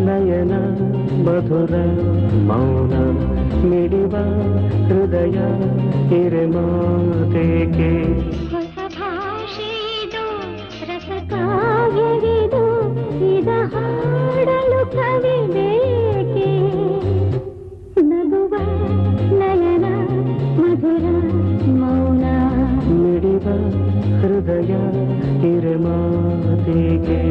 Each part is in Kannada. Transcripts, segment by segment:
ನಯನ ಮಧುರ ಮೌನ ಮಿಡಿವ ಹೃದಯ ಹಿರೆಮಾತೆಗೆ ಹೊಸ ಭಾಷೆದು ರಸಕಾವ್ಯವಿದು ಇದ ಹಾಡಲು ಕವಿ ಬೇಕೆ ನಗುವ ನಯನ ಮಧುರ ಮೌನ ಮಿಡಿವ ಹೃದಯ ಹಿರೆಮಾತೆಗೆ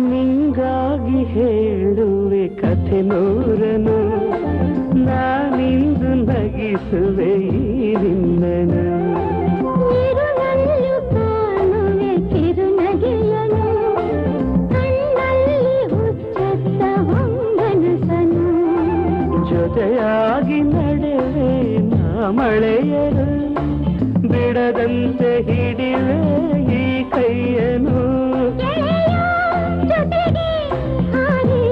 ನಿಂಗಾಗಿ ಹೇಳುವೆ ಕಥೆ ನೂರನು ನಾನಿಂದು ನಗಿಸುವೆ ಈ ನಿನ್ನನು ಇರುಳಲ್ಲೂ ಕಾಣುವೆ ಕಿರುನಗೆಯನು ಕಣ್ಣಲ್ಲಿ ಹುಚ್ಚೆತ್ತ ಹೊಂಗನಸನು ಜೊತೆಯಾಗಿ ನಡೆವೆ ನಾ ಮಳೆಯರು ಬಿಡದಂತೆ ಹಿಡಿವೆ ಈ ಕೈಯನು ಜೊತೆಗೆ ಹಾರಿ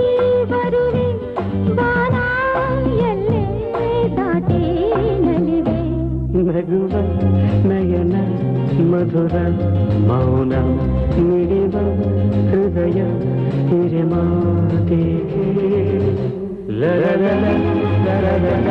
ಬರುವೆ ಬಾನ ಎಲ್ಲೇ ದಾಟಿ ನಲಿವೆ ನಗುವ ನಯನ ಮಧುರ ಮೌನ ಮಿಡಿವ ಹೃದಯ ಹಿರೆಮಾತೆಗೆ ಲರಲ ಲರಲ